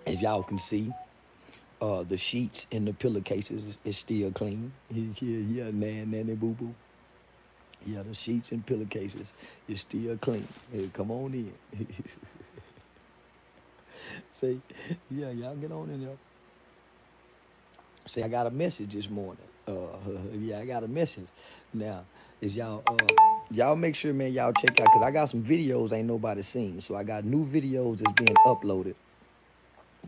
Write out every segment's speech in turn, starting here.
As y'all can see, the sheets and the pillowcases is still clean. Yeah, nanny boo boo. Yeah, the sheets and pillowcases is still clean. Hey, come on in. Say, yeah, y'all get on in there. Say, I got a message this morning. Yeah, I got a message. Now, is y'all make sure, man, y'all check out, because I got some videos ain't nobody seen. So I got new videos that's being uploaded.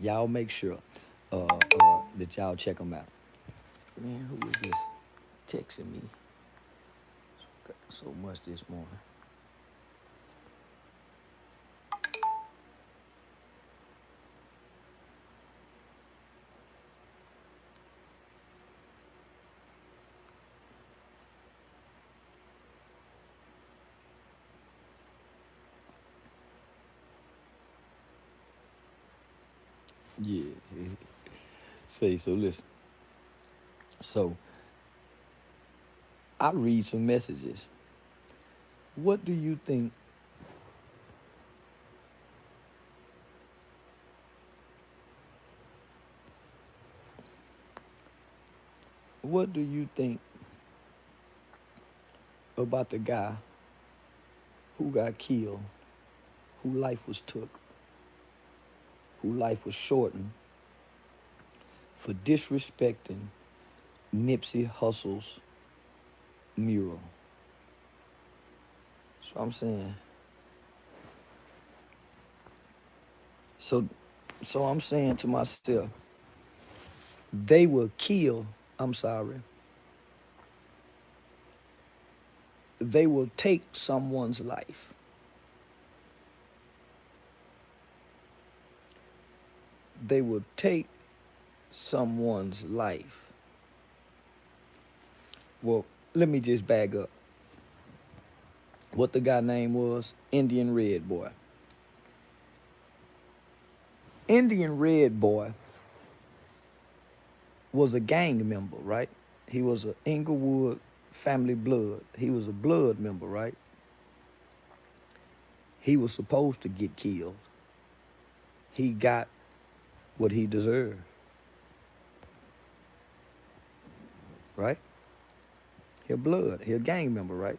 Y'all make sure that y'all check them out. Man, who is this texting me so much this morning? Yeah. Say, so listen. So I read some messages. What do you think? What do you think about the guy who got killed, whose life was took, whose life was shortened for disrespecting Nipsey Hussle's mural? So I'm saying. So, so I'm saying to myself, they will kill. I'm sorry. They will take someone's life. They will take someone's life. Well, let me just back up. What the guy name was? Indian Red Boy. Indian Red Boy was a gang member, right? He was an Inglewood family blood. He was a blood member, right? He was supposed to get killed. He got what he deserved, right? He a blood. He a gang member, right?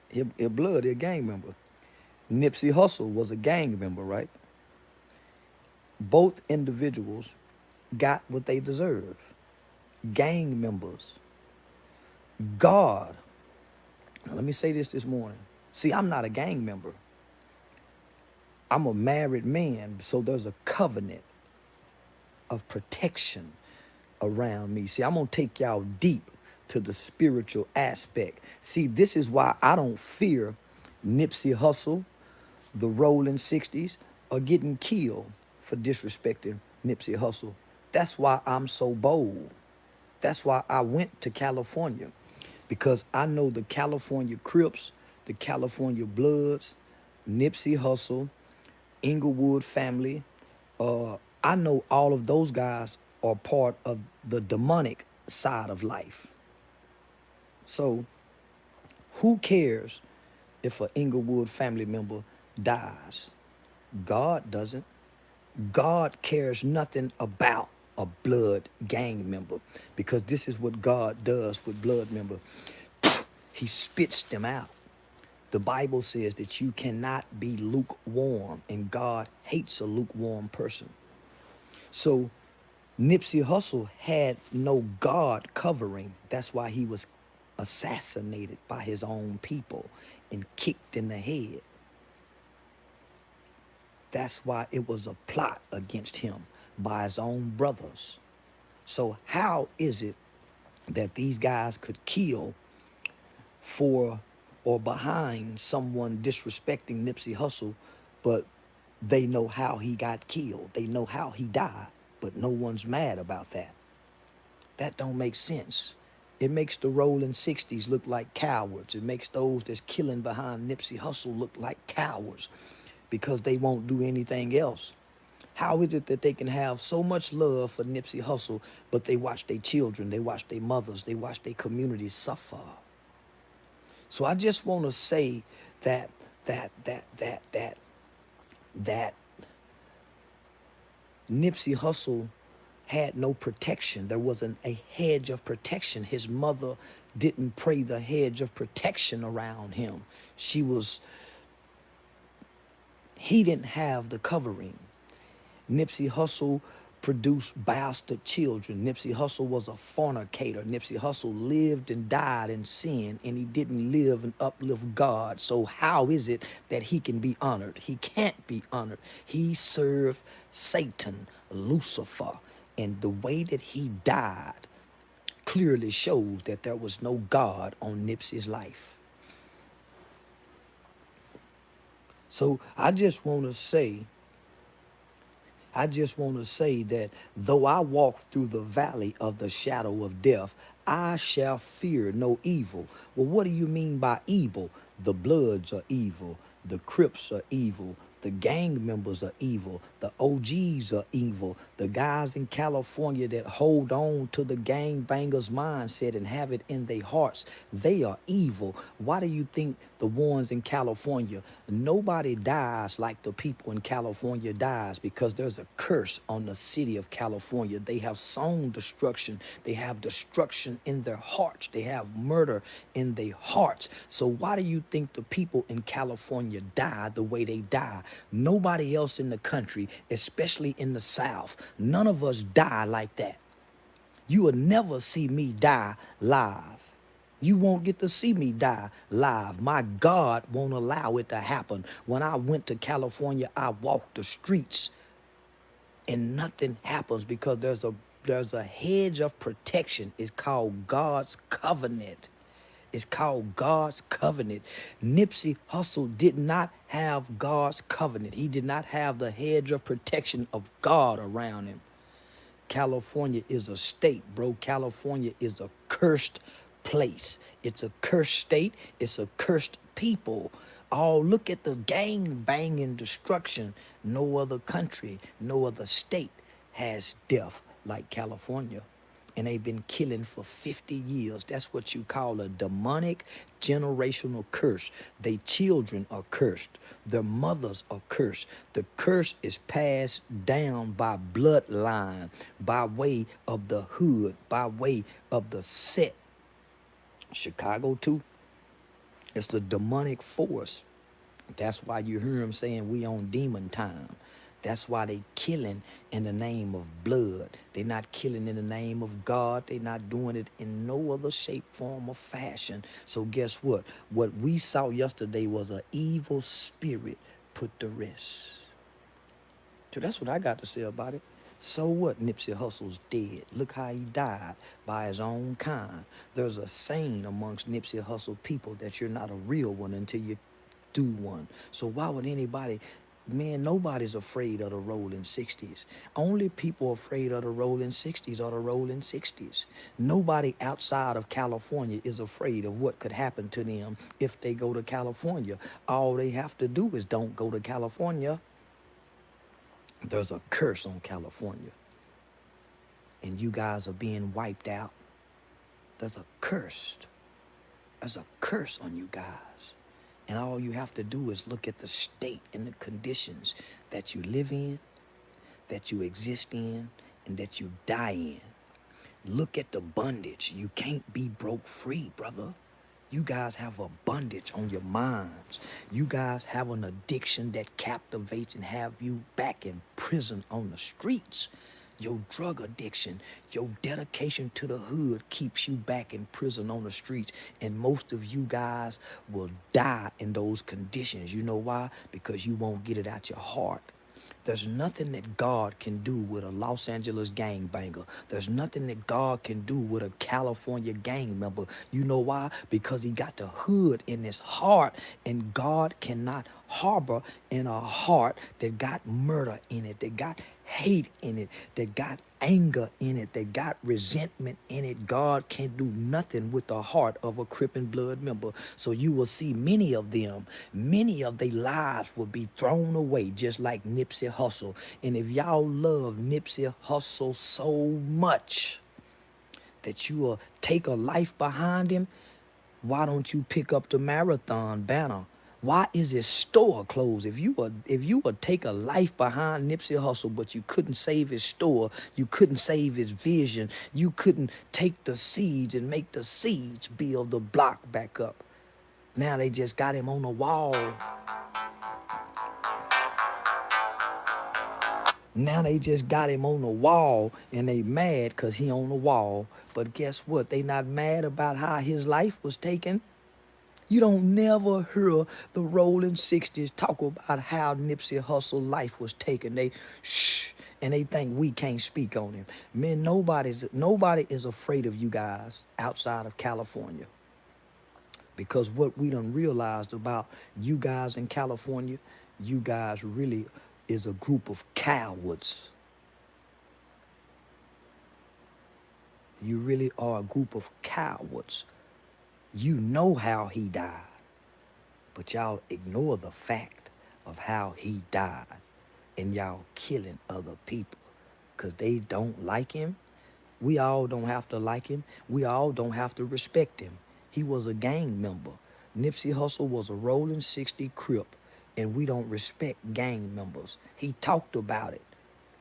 He a blood. He a gang member. Nipsey Hussle was a gang member, right? Both individuals got what they deserve. Gang members. God. Now, let me say this morning. See, I'm not a gang member. I'm a married man, so there's a covenant of protection around me. See, I'm going to take y'all deep to the spiritual aspect. See, this is why I don't fear Nipsey Hussle, the Rolling 60s, or getting killed for disrespecting Nipsey Hussle. That's why I'm so bold. That's why I went to California, because I know the California Crips, the California Bloods, Nipsey Hussle, Inglewood family. I know all of those guys are part of the demonic side of life. So who cares if an Inglewood family member dies? God doesn't. God cares nothing about a blood gang member, because this is what God does with blood member. He spits them out. The Bible says that you cannot be lukewarm, and God hates a lukewarm person. So Nipsey Hussle had no God covering. That's why he was assassinated by his own people and kicked in the head. That's why it was a plot against him by his own brothers. So how is it that these guys could kill for or behind someone disrespecting Nipsey Hussle, but they know how he got killed? They know how he died, but no one's mad about that. That don't make sense. It makes the Rolling 60s look like cowards. It makes those that's killing behind Nipsey Hussle look like cowards, because they won't do anything else. How is it that they can have so much love for Nipsey Hussle, but they watch their children, they watch their mothers, they watch their communities suffer? So I just want to say that that that that that that Nipsey Hussle had no protection. There wasn't a hedge of protection. His mother didn't pray the hedge of protection around him. She was, he didn't have the covering. Nipsey Hussle produced bastard children. Nipsey Hussle was a fornicator. Nipsey Hussle lived and died in sin, and he didn't live and uplift God. So how is it that he can be honored? He can't be honored. He served Satan, Lucifer, and the way that he died clearly shows that there was no God on Nipsey's life. So I just want to say that though I walk through the valley of the shadow of death, I shall fear no evil. Well, what do you mean by evil? The Bloods are evil. The Crips are evil. The gang members are evil. The OGs are evil. The guys in California that hold on to the gang bangers mindset and have it in their hearts, they are evil. Why do you think the ones in California, nobody dies like the people in California dies? Because there's a curse on the city of California. They have sown destruction. They have destruction in their hearts. They have murder in their hearts. So why do you think the people in California die the way they die? Nobody else in the country, especially in the South, none of us die like that. You will never see me die live. You won't get to see me die live. My God won't allow it to happen. When I went to California, I walked the streets and nothing happens because there's a hedge of protection. It's called God's covenant. It's called God's covenant. Nipsey Hussle did not have God's covenant. He did not have the hedge of protection of God around him. California is a state, bro. California is a cursed place. It's a cursed state. It's a cursed people. Oh, look at the gang banging destruction. No other country, no other state has death like California. And they've been killing for 50 years. That's what you call a demonic generational curse. Their children are cursed. Their mothers are cursed. The curse is passed down by bloodline, by way of the hood, by way of the set. Chicago too. It's the demonic force. That's why you hear them saying we on demon time. That's why they killing in the name of blood. They're not killing in the name of God. They're not doing it in no other shape, form, or fashion. So guess what? What we saw yesterday was an evil spirit put to rest. So that's what I got to say about it. So what? Nipsey Hussle's dead. Look how he died, by his own kind. There's a saying amongst Nipsey Hussle people that you're not a real one until you do one. So why would anybody... Man, nobody's afraid of the rolling 60s. Only people afraid of the rolling 60s are the rolling 60s. Nobody outside of California is afraid of what could happen to them if they go to California. All they have to do is don't go to California. There's a curse on California. And you guys are being wiped out. There's a curse. There's a curse on you guys. And all you have to do is look at the state and the conditions that you live in, that you exist in, and that you die in. Look at the bondage. You can't be broke free, brother. You guys have a bondage on your minds. You guys have an addiction that captivates and have you back in prison on the streets. Your drug addiction, your dedication to the hood keeps you back in prison on the streets. And most of you guys will die in those conditions. You know why? Because you won't get it out your heart. There's nothing that God can do with a Los Angeles gangbanger. There's nothing that God can do with a California gang member. You know why? Because he got the hood in his heart, and God cannot harbor in a heart that got murder in it, that got hate in it, that got anger in it, that got resentment in it. God can't do nothing with the heart of a Crip and Blood member. So you will see many of them, many of their lives will be thrown away just like Nipsey Hussle. And if y'all love Nipsey Hussle so much that you will take a life behind him, why don't you pick up the marathon banner? Why is his store closed? If you would take a life behind Nipsey Hussle, but you couldn't save his store, you couldn't save his vision, you couldn't take the seeds and make the seeds build the block back up. Now they just got him on the wall. Now they just got him on the wall and they mad because he on the wall. But guess what? They not mad about how his life was taken. You don't never hear the rolling 60s talk about how Nipsey Hussle life was taken. They shh, and they think we can't speak on him. Man, nobody is afraid of you guys outside of California. Because what we done realized about you guys in California, you guys really is a group of cowards. You really are a group of cowards. You know how he died, but y'all ignore the fact of how he died, and y'all killing other people because they don't like him. We all don't have to like him. We all don't have to respect him. He was a gang member. Nipsey Hussle was a rolling 60 Crip, and we don't respect gang members. He talked about it.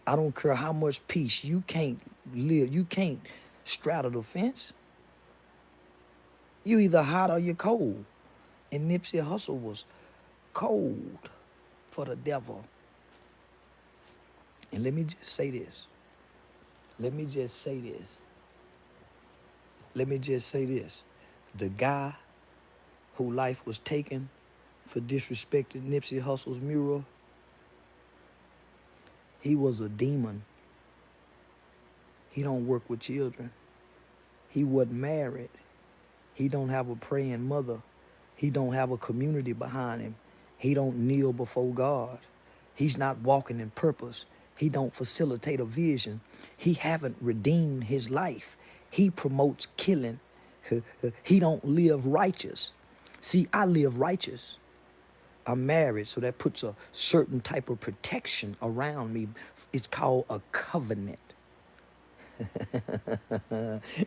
I don't care how much peace, you can't live, you can't straddle the fence. You either hot or you're cold. And Nipsey Hussle was cold for the devil. And let me just say this. Let me just say this. Let me just say this. The guy whose life was taken for disrespecting Nipsey Hussle's mural, he was a demon. He don't work with children. He wasn't married. He don't have a praying mother. He don't have a community behind him. He don't kneel before God. He's not walking in purpose. He don't facilitate a vision. He haven't redeemed his life. He promotes killing. He don't live righteous. See, I live righteous. I'm married, so that puts a certain type of protection around me. It's called a covenant.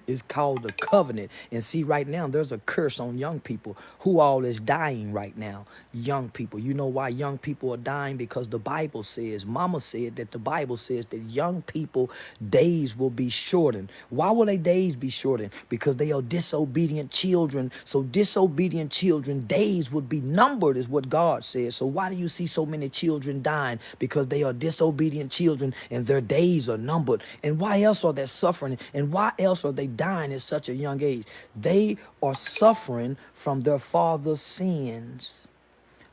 It's called the covenant. And see, right now there's a curse on young people. Who all is dying right now? Young people. You know why young people are dying? Because the Bible says, mama said that the Bible says that young people days will be shortened. Why will their days be shortened? Because they are disobedient children. So disobedient children days would be numbered, is what God says. So why do you see so many children dying? Because they are disobedient children and their days are numbered. And why else are they suffering? And why else are they dying at such a young age? They are suffering from their father's sins.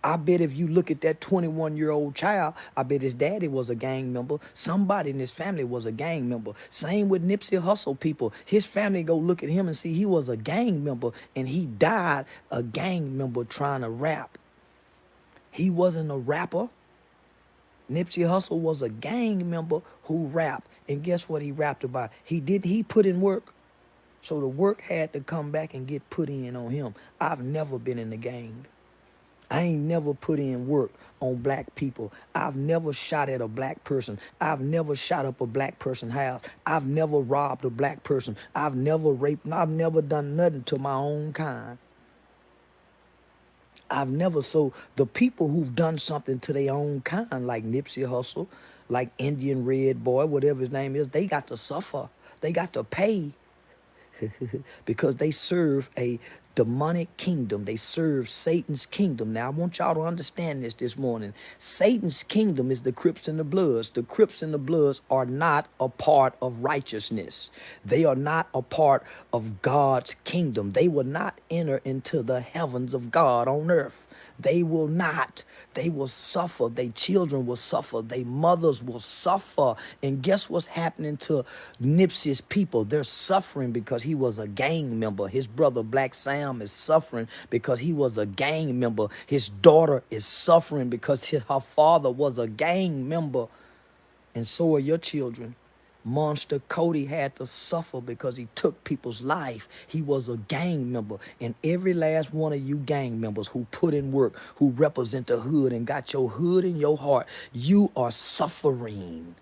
I bet if you look at that 21-year-old child, I bet his daddy was a gang member. Somebody in his family was a gang member. Same with Nipsey Hussle people. His family go look at him and see he was a gang member, and he died a gang member trying to rap. He wasn't a rapper. Nipsey Hussle was a gang member who rapped. And guess what he rapped about? He put in work. So the work had to come back and get put in on him. I've never been in the gang. I ain't never put in work on black people. I've never shot at a black person. I've never shot up a black person's house. I've never robbed a black person. I've never raped. I've never done nothing to my own kind. So the people who've done something to their own kind, like Nipsey Hussle, like Indian Red Boy, whatever his name is, they got to suffer. They got to pay because they serve a demonic kingdom. They serve Satan's kingdom. Now, I want y'all to understand this morning. Satan's kingdom is the Crips and the Bloods. The Crips and the Bloods are not a part of righteousness. They are not a part of God's kingdom. They will not enter into the heavens of God on earth. They will not. They will suffer. Their children will suffer. Their mothers will suffer. And guess what's happening to Nipsey's people? They're suffering because he was a gang member. His brother Black Sam is suffering because he was a gang member. His daughter is suffering because her father was a gang member. And so are your children. Monster Cody had to suffer because he took people's life. He was a gang member. And every last one of you gang members who put in work, who represent the hood and got your hood in your heart, you are suffering.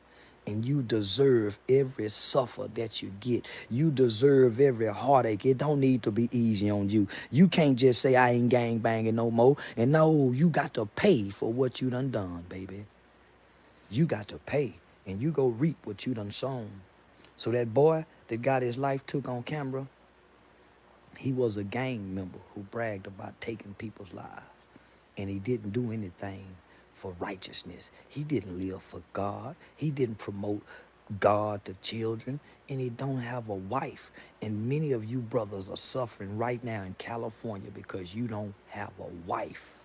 And you deserve every suffer that you get. You deserve every heartache. It don't need to be easy on you. You can't just say, I ain't gang banging no more. And no, you got to pay for what you done, baby. You got to pay. And you go reap what you done sown. So that boy that got his life took on camera, he was a gang member who bragged about taking people's lives. And he didn't do anything for righteousness. He didn't live for God. He didn't promote God to children. And he don't have a wife. And many of you brothers are suffering right now in California because you don't have a wife.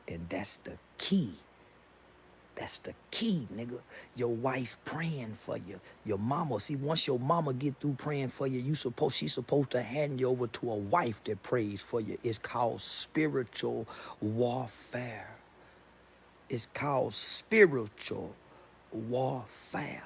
And that's the key. That's the key, nigga. Your wife praying for you. Your mama. See, once your mama get through praying for you, she's supposed to hand you over to a wife that prays for you. It's called spiritual warfare. It's called spiritual warfare.